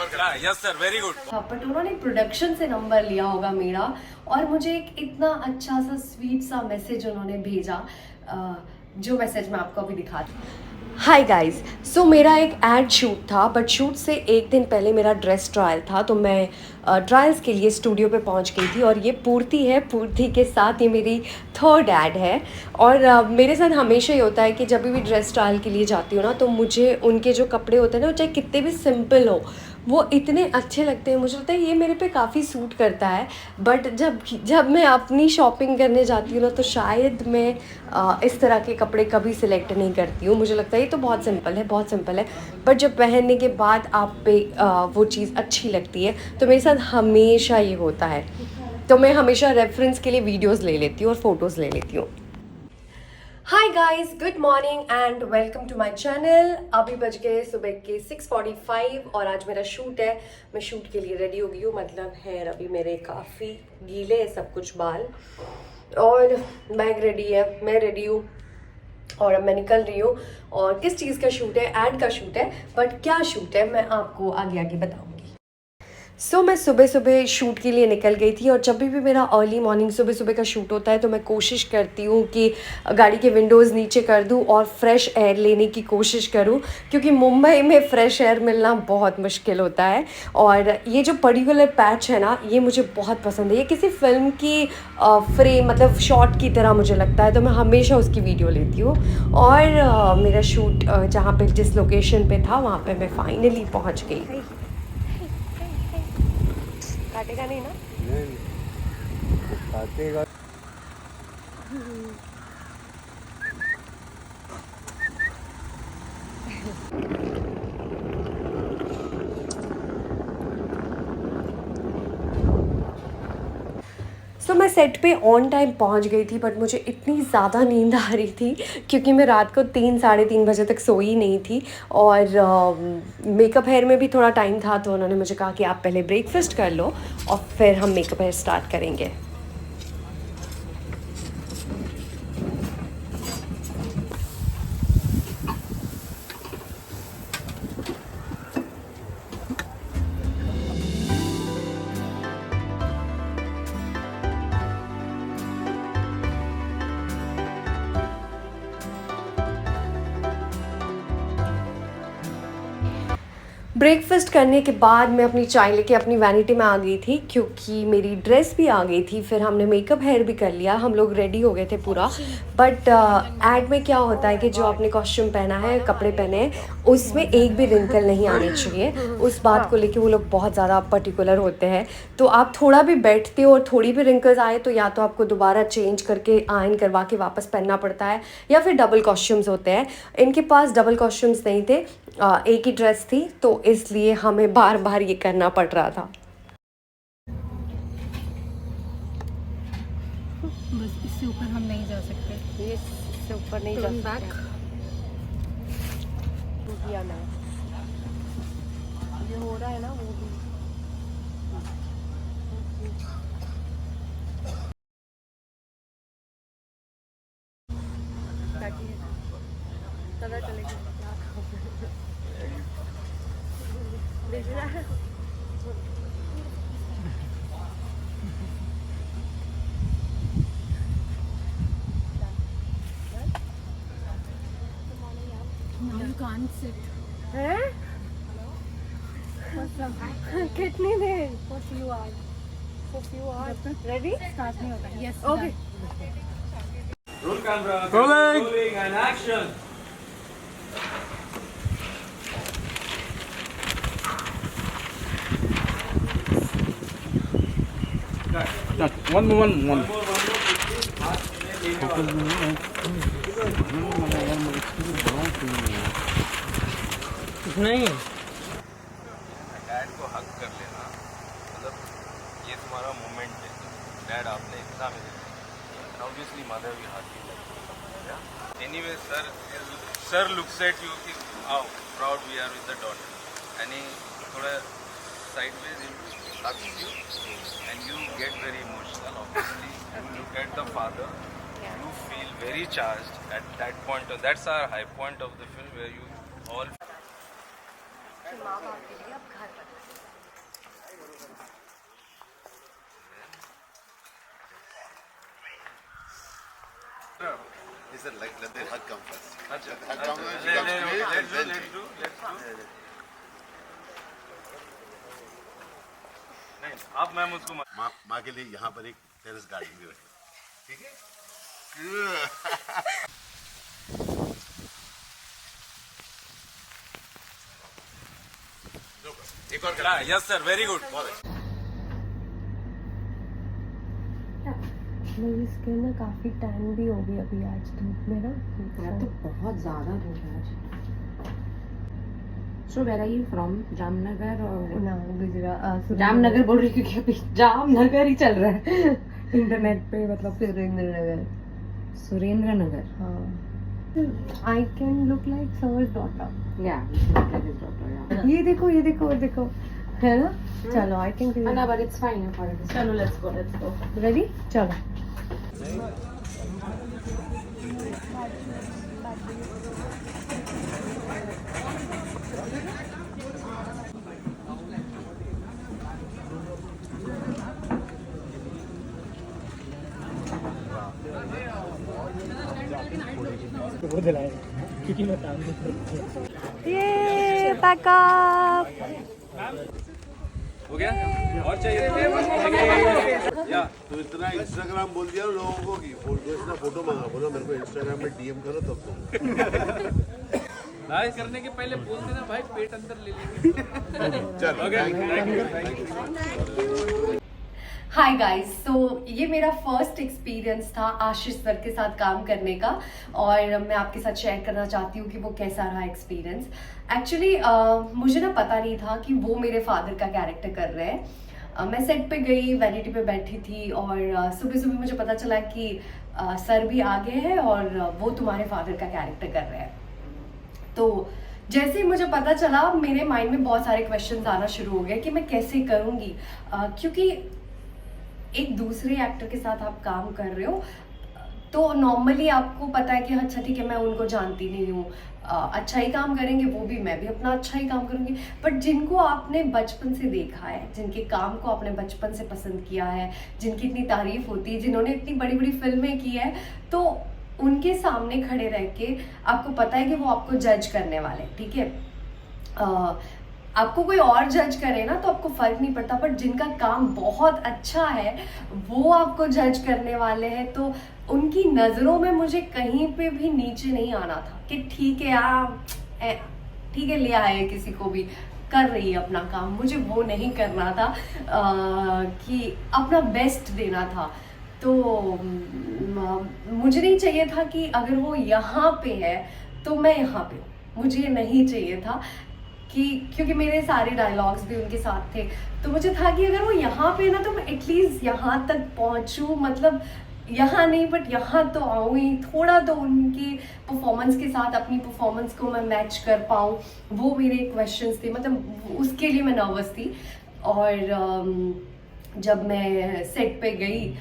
Yes sir, very good. But उन्होंने production से number लिया होगा मेरा, और मुझे एक इतना अच्छा सा स्वीट सा मैसेज उन्होंने भेजा, जो मैसेज मैं आपको अभी दिखाती हूँ। हाय गाइस, सो मेरा एक एड शूट था, बट शूट से एक दिन पहले मेरा ड्रेस ट्रायल था, तो मैं ट्रायल्स के लिए स्टूडियो पे पहुंच गई थी। और ये पूर्ति है, पूर्ति के साथ ये मेरी थर्ड एड है। और मेरे साथ हमेशा ही होता है कि जब भी ड्रेस ट्रायल के लिए जाती हूँ ना, तो मुझे उनके जो कपड़े होते हैं ना, चाहे कितने भी सिंपल हो, वो इतने अच्छे लगते हैं। मुझे लगता है ये मेरे पे काफ़ी सूट करता है। बट जब मैं अपनी शॉपिंग करने जाती हूँ ना, तो शायद मैं इस तरह के कपड़े कभी सिलेक्ट नहीं करती हूँ। मुझे लगता है ये तो बहुत सिंपल है, बहुत सिंपल है, बट जब पहनने के बाद आप पे वो चीज़ अच्छी लगती है, तो मेरे साथ हमेशा ये होता है। तो मैं हमेशा रेफरेंस के लिए वीडियोज़ ले लेती हूँ और फ़ोटोज़ ले लेती हूँ। Hi guys, good morning and welcome to my channel. अभी बज गए सुबह के 6:45 और आज मेरा शूट है। मैं शूट के लिए रेडी हो गई हूँ, मतलब हेयर अभी मेरे काफ़ी गीले हैं, सब कुछ बाल, और बैग रेडी है, मैं रेडी हूँ और अब मैं निकल रही हूँ। और किस चीज़ का शूट है? एड का शूट है, बट क्या शूट है मैं आपको आगे आगे बताऊँगी। सो मैं सुबह सुबह शूट के लिए निकल गई थी, और जब भी मेरा अर्ली मॉर्निंग सुबह सुबह का शूट होता है, तो मैं कोशिश करती हूँ कि गाड़ी के विंडोज़ नीचे कर दूँ और फ्रेश एयर लेने की कोशिश करूँ, क्योंकि मुंबई में फ़्रेश एयर मिलना बहुत मुश्किल होता है। और ये जो पर्टिकुलर पैच है ना, ये मुझे बहुत पसंद है। ये किसी फिल्म की फ्रेम, मतलब शॉट की तरह मुझे लगता है, तो मैं हमेशा उसकी वीडियो लेती हूँ। और मेरा शूट जहाँ पे जिस लोकेशन पे था, वहाँ पे मैं फाइनली पहुँच गई। काटेगा नहीं ना? नहीं काटेगा। सो मैं सेट पे ऑन टाइम पहुंच गई थी, बट मुझे इतनी ज़्यादा नींद आ रही थी, क्योंकि मैं रात को 3 साढ़े 3 बजे तक सोई नहीं थी। और मेकअप हेयर में भी थोड़ा टाइम था, तो उन्होंने मुझे कहा कि आप पहले ब्रेकफास्ट कर लो और फिर हम मेकअप हेयर स्टार्ट करेंगे। ब्रेकफास्ट करने के बाद मैं अपनी चाय लेके अपनी वैनिटी में आ गई थी, क्योंकि मेरी ड्रेस भी आ गई थी। फिर हमने मेकअप हेयर भी कर लिया, हम लोग रेडी हो गए थे पूरा। बट एड में क्या होता है कि जो आपने कॉस्ट्यूम पहना है, कपड़े पहने हैं, उसमें एक भी रिंकल नहीं आने चाहिए। उस बात को लेके वो लोग बहुत ज़्यादा पर्टिकुलर होते हैं। तो आप थोड़ा भी बैठते हो और थोड़ी भी रिंकल्स आए, तो या तो आपको दोबारा चेंज करके आयन करवा के वापस पहनना पड़ता है, या फिर डबल कॉस्ट्यूम्स होते हैं। इनके पास डबल कॉस्ट्यूम्स नहीं थे, एक ही ड्रेस थी, तो इसलिए हमें बार बार ये करना पड़ रहा था। बस इससे ऊपर हम नहीं जा सकते। ये इससे ऊपर नहीं जा सकते। टूटिया ना ये हो रहा है ना, वो भी ताकि पता चलेगा। Now you can't sit. हैं? कितनी देर? For few hours. For few hours. Ready? Start नहीं होता. Yes. Okay. Roll camera. Rolling. Rolling and action. One more. One more. हाथ में नहीं डैड को हक कर लेना, मतलब ये तुम्हारा मोमेंट है। डैड आपने इतना में ऑब्वियसली मदर भी हाथ anyway sir looks at you कि how proud we are with the daughter, and थोड़ा sideways it hugs you and you get very emotional. Obviously you look at the father, you feel very charged at that point. That's our high point of the film where you all माँ बाप के लिए अब घर बना। He said, like, let the hug come first. अच्छा Hug come first, she comes straight and then she- नहीं अब मैम उसको माँ के लिए यहाँ पर एक टेरेस गार्डन भी रखें, ठीक है? एक और करा। यस सर वेरी गुड मेरी स्किन ना काफ़ी टैन भी हो गई अभी आज धूप में ना। यार तो बहुत ज़्यादा धूप है आज। So where are you from? Jamnagar और ना गुजरात जामनगर बोल रही क्योंकि अभी जामनगर ही चल रहा है इंटरनेट पे मतलब सुरेंद्र नगर। सुरेंद्र नगर। हाँ I can look like sir's daughter. या ये देखो ये देखो ये देखो है ना। चलो I think but it's fine for it. चलो लेट्स गो रेडी चलो। वो दिलाए क्योंकि मैं काम नहीं करता। ये पैकअप हो गया और चाहिए या तो इतना इंस्टाग्राम बोल दिया लोगों को कि इतना फोटो मंगा, बोला मेरे को इंस्टाग्राम में डीएम करो तब तो। लाइक करने के पहले बोल देना भाई पेट अंदर ले लेंगे। चल थैंक यू। हाय गाइस, सो ये मेरा फर्स्ट एक्सपीरियंस था आशीष सर के साथ काम करने का और मैं आपके साथ शेयर करना चाहती हूँ कि वो कैसा रहा एक्सपीरियंस। एक्चुअली मुझे ना पता नहीं था कि वो मेरे फादर का कैरेक्टर कर रहे हैं। मैं सेट पे गई, वैनिटी पे बैठी थी और सुबह सुबह मुझे पता चला कि सर भी आ गए हैं और वो तुम्हारे फादर का कैरेक्टर कर रहे हैं। तो जैसे ही मुझे पता चला मेरे माइंड में बहुत सारे क्वेश्चंस आना शुरू हो गए कि मैं कैसे करूँगी, क्योंकि एक दूसरे एक्टर के साथ आप काम कर रहे हो तो नॉर्मली आपको पता है कि अच्छा ठीक है मैं उनको जानती नहीं हूँ, अच्छा ही काम करेंगे वो भी, मैं भी अपना अच्छा ही काम करूँगी। बट जिनको आपने बचपन से देखा है, जिनके काम को आपने बचपन से पसंद किया है, जिनकी इतनी तारीफ होती है, जिन्होंने इतनी बड़ी बड़ी फिल्में की है, तो उनके सामने खड़े रह के आपको पता है कि वो आपको जज करने वाले, ठीक है। आपको कोई और जज करे ना तो आपको फर्क नहीं पड़ता, बट जिनका काम बहुत अच्छा है वो आपको जज करने वाले हैं, तो उनकी नज़रों में मुझे कहीं पे भी नीचे नहीं आना था कि ठीक है ठीक है ले आए किसी को भी कर रही है अपना काम। मुझे वो नहीं करना था, कि अपना बेस्ट देना था। तो मुझे नहीं चाहिए था कि अगर वो यहाँ पे है तो मैं यहाँ पे हूँ, मुझे ये नहीं चाहिए था कि क्योंकि मेरे सारे डायलॉग्स भी उनके साथ थे, तो मुझे था कि अगर वो यहाँ पे ना तो मैं एटलीस्ट यहाँ तक पहुँचूँ, मतलब यहाँ नहीं बट यहाँ तो आऊँ ही, थोड़ा तो उनकी परफॉर्मेंस के साथ अपनी परफॉर्मेंस को मैं मैच कर पाऊँ। वो मेरे क्वेश्चंस थे, मतलब उसके लिए मैं नर्वस थी। और जब मैं सेट पे गई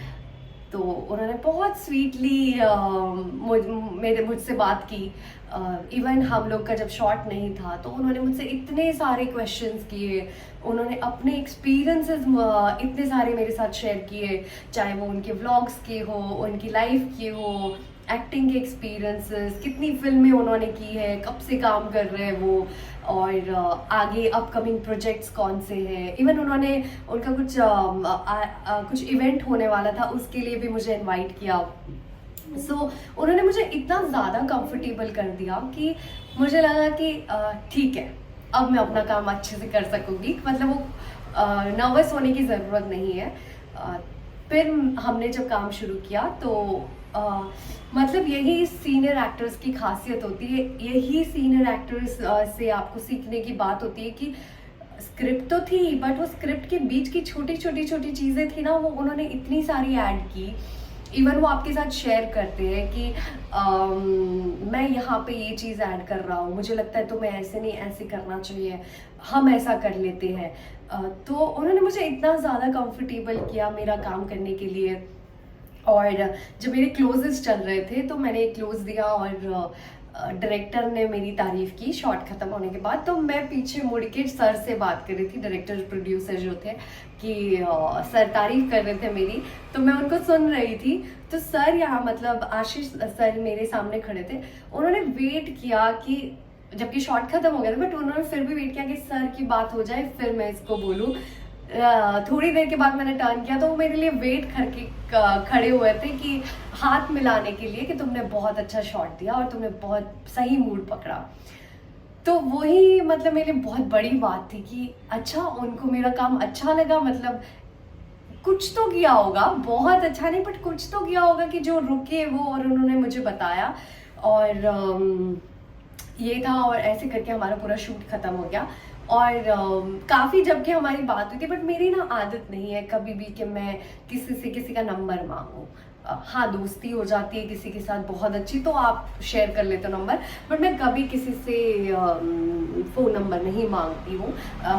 तो उन्होंने बहुत स्वीटली मुझसे बात की। इवन हम लोग का जब शॉट नहीं था तो उन्होंने मुझसे इतने सारे क्वेश्चंस किए, उन्होंने अपने एक्सपीरियंसेस इतने सारे मेरे साथ शेयर किए, चाहे वो उनके व्लॉग्स के हो, उनकी लाइफ के हो, एक्टिंग के एक्सपीरियंसेस, कितनी फिल्में उन्होंने की है, कब से काम कर रहे हैं वो, और आगे अपकमिंग प्रोजेक्ट्स कौन से हैं। इवन उन्होंने उनका कुछ इवेंट होने वाला था, उसके लिए भी मुझे इनवाइट किया। उन्होंने मुझे इतना ज़्यादा कंफर्टेबल कर दिया कि मुझे लगा कि ठीक है अब मैं अपना काम अच्छे से कर सकूँगी, मतलब वो नर्वस होने की ज़रूरत नहीं है। फिर हमने जब काम शुरू किया तो मतलब यही सीनियर एक्टर्स की खासियत होती है, यही सीनियर एक्टर्स से आपको सीखने की बात होती है कि स्क्रिप्ट तो थी बट वो स्क्रिप्ट के बीच की छोटी छोटी चीज़ें थी ना, वो उन्होंने इतनी सारी ऐड की। इवन वो आपके साथ शेयर करते हैं कि मैं यहाँ पे ये चीज़ ऐड कर रहा हूँ, मुझे लगता है तो मैं ऐसे नहीं ऐसे करना चाहिए, हम ऐसा कर लेते हैं। तो उन्होंने मुझे इतना ज़्यादा कंफर्टेबल किया मेरा काम करने के लिए। और जब मेरे क्लोजेस चल रहे थे तो मैंने एक क्लोज दिया और डायरेक्टर ने मेरी तारीफ की शॉट खत्म होने के बाद, तो मैं पीछे मुड़ के सर से बात कर रही थी, डायरेक्टर प्रोड्यूसर जो थे, कि सर तारीफ कर रहे थे मेरी, तो मैं उनको सुन रही थी। तो सर यहाँ मतलब आशीष सर मेरे सामने खड़े थे, उन्होंने वेट किया कि जबकि शॉट खत्म हो गया था, बट उन्होंने फिर भी वेट किया कि सर की बात हो जाए फिर मैं इसको बोलूँ। थोड़ी देर के बाद मैंने टर्न किया तो वो मेरे लिए वेट करके खड़े हुए थे कि हाथ मिलाने के लिए कि तुमने बहुत अच्छा शॉट दिया और तुमने बहुत सही मूड पकड़ा। तो वही मतलब मेरे लिए बहुत बड़ी बात थी कि अच्छा उनको मेरा काम अच्छा लगा, मतलब कुछ तो किया होगा, बहुत अच्छा नहीं बट कुछ तो किया होगा कि जो रुके वो, और उन्होंने मुझे बताया और ये था। और ऐसे करके हमारा पूरा शूट खत्म हो गया और काफ़ी जबकि हमारी बात हुई थी, बट मेरी ना आदत नहीं है कभी भी कि मैं किसी से किसी का नंबर मांगूं। हाँ, दोस्ती हो जाती है किसी के साथ बहुत अच्छी तो आप शेयर कर लेते हो नंबर, बट मैं कभी किसी से फ़ोन नंबर नहीं मांगती हूँ,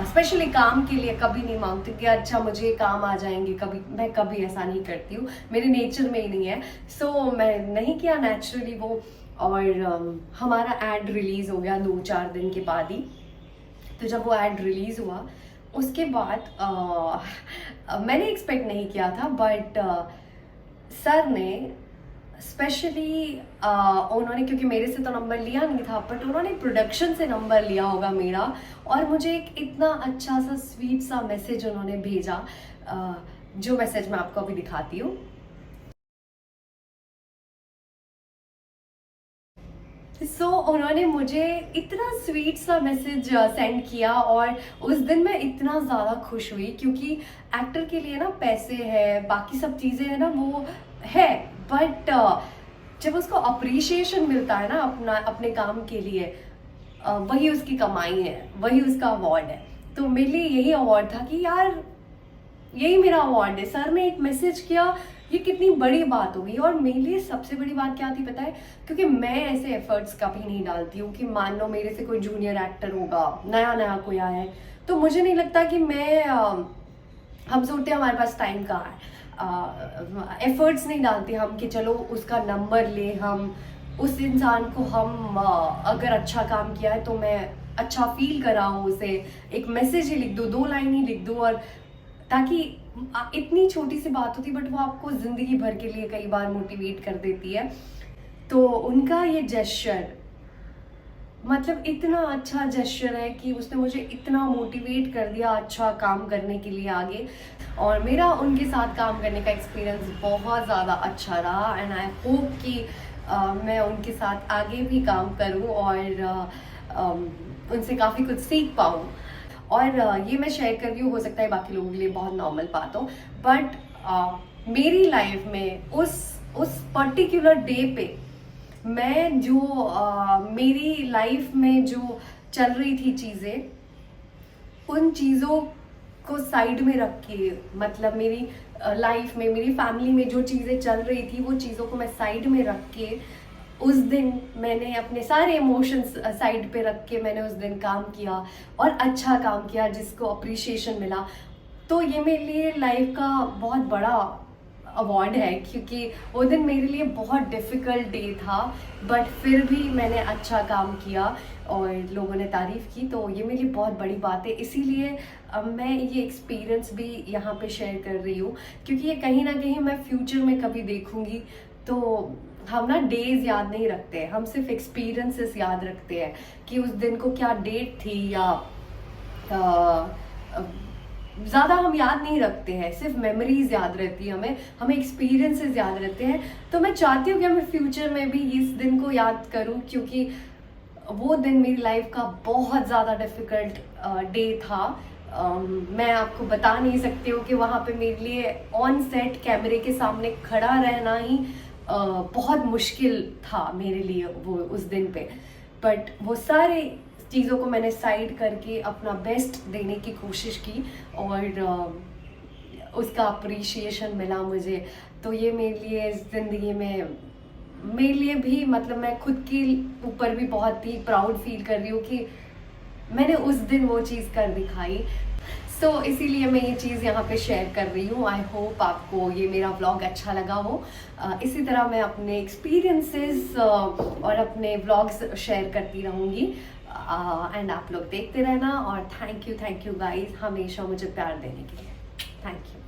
स्पेशली काम के लिए कभी नहीं मांगती कि अच्छा मुझे काम आ जाएंगे, कभी मैं कभी ऐसा नहीं करती हूँ, मेरे नेचर में ही नहीं है। सो मैं नहीं किया नेचुरली वो। और हमारा एड रिलीज़ हो गया 2-4 दिन के बाद ही। तो जब वो एड रिलीज़ हुआ उसके बाद मैंने एक्सपेक्ट नहीं किया था, बट सर ने स्पेशली उन्होंने, क्योंकि मेरे से तो नंबर लिया नहीं था, बट उन्होंने प्रोडक्शन से नंबर लिया होगा मेरा, और मुझे एक इतना अच्छा सा स्वीट सा मैसेज उन्होंने भेजा, जो मैसेज मैं आपको अभी दिखाती हूँ। उन्होंने मुझे इतना स्वीट सा मैसेज सेंड किया और उस दिन मैं इतना ज़्यादा खुश हुई, क्योंकि एक्टर के लिए ना पैसे है, बाकी सब चीज़ें है ना वो है, बट जब उसको अप्रिशिएशन मिलता है ना अपने काम के लिए, वही उसकी कमाई है, वही उसका अवार्ड है। तो मेरे लिए यही अवार्ड था कि यार यही मेरा अवार्ड है, सर ने एक मैसेज किया, ये कितनी बड़ी बात होगी। और मेरे लिए सबसे बड़ी बात क्या थी पता है, क्योंकि मैं ऐसे एफर्ट्स कभी नहीं डालती हूँ कि मान लो मेरे से कोई जूनियर एक्टर होगा, नया कोई आया है, तो मुझे नहीं लगता कि मैं हम सोचते हैं हमारे पास टाइम कहाँ है, एफर्ट्स नहीं डालते हम कि चलो उसका नंबर ले, हम उस इंसान को हम अगर अच्छा काम किया है तो मैं अच्छा फील कराऊँ, उसे एक मैसेज ही लिख दूँ, 2 लाइन ही लिख दूँ, और ताकि इतनी छोटी सी बात होती बट वो आपको ज़िंदगी भर के लिए कई बार मोटिवेट कर देती है। तो उनका ये जेस्चर मतलब इतना अच्छा जेस्चर है कि उसने मुझे इतना मोटिवेट कर दिया अच्छा काम करने के लिए आगे, और मेरा उनके साथ काम करने का एक्सपीरियंस बहुत ज़्यादा अच्छा रहा। एंड आई होप कि मैं उनके साथ आगे भी काम करूं और उनसे काफ़ी कुछ सीख पाऊं। और ये मैं शेयर कर रही हूँ, हो सकता है बाकी लोगों के लिए बहुत नॉर्मल बात हो, बट मेरी लाइफ में उस पर्टिकुलर डे पे मैं जो मेरी लाइफ में जो चल रही थी चीज़ें, उन चीज़ों को साइड में रख के, मतलब मेरी लाइफ में मेरी फैमिली में जो चीज़ें चल रही थी वो चीज़ों को मैं साइड में रख के उस दिन मैंने अपने सारे इमोशंस साइड पे रख के मैंने उस दिन काम किया और अच्छा काम किया जिसको अप्रिशिएशन मिला। तो ये मेरे लिए लाइफ का बहुत बड़ा अवार्ड है, क्योंकि वो दिन मेरे लिए बहुत डिफ़िकल्ट डे था, बट फिर भी मैंने अच्छा काम किया और लोगों ने तारीफ़ की, तो ये मेरी बहुत बड़ी बात है। इसीलिए मैं ये एक्सपीरियंस भी यहाँ पे शेयर कर रही हूँ, क्योंकि ये कहीं ना कहीं मैं फ्यूचर में कभी देखूँगी तो हम ना डेज याद नहीं रखते हैं, हम सिर्फ एक्सपीरियंसेस याद रखते हैं कि उस दिन को क्या डेट थी, या ज़्यादा हम याद नहीं रखते हैं, सिर्फ मेमोरीज याद रहती है हमें एक्सपीरियंसेस याद रहते हैं। तो मैं चाहती हूँ कि मैं फ्यूचर में भी इस दिन को याद करूँ, क्योंकि वो दिन मेरी लाइफ का बहुत ज़्यादा डिफ़िकल्ट डे था। मैं आपको बता नहीं सकती हूँ कि वहाँ पे मेरे लिए ऑन सेट कैमरे के सामने खड़ा रहना ही बहुत मुश्किल था मेरे लिए वो उस दिन पे, बट वो सारे चीज़ों को मैंने साइड करके अपना बेस्ट देने की कोशिश की और उसका अप्रिशिएशन मिला मुझे। तो ये मेरे लिए ज़िंदगी में मेरे लिए भी, मतलब मैं खुद के ऊपर भी बहुत ही प्राउड फील कर रही हूँ कि मैंने उस दिन वो चीज़ कर दिखाई। सो इसीलिए मैं ये चीज़ यहाँ पे शेयर कर रही हूँ। आई होप आपको ये मेरा व्लॉग अच्छा लगा हो। इसी तरह मैं अपने एक्सपीरियंसेस और अपने व्लॉग्स शेयर करती रहूँगी एंड आप लोग देखते रहना। और थैंक यू गाइस हमेशा मुझे प्यार देने के लिए। Thank you.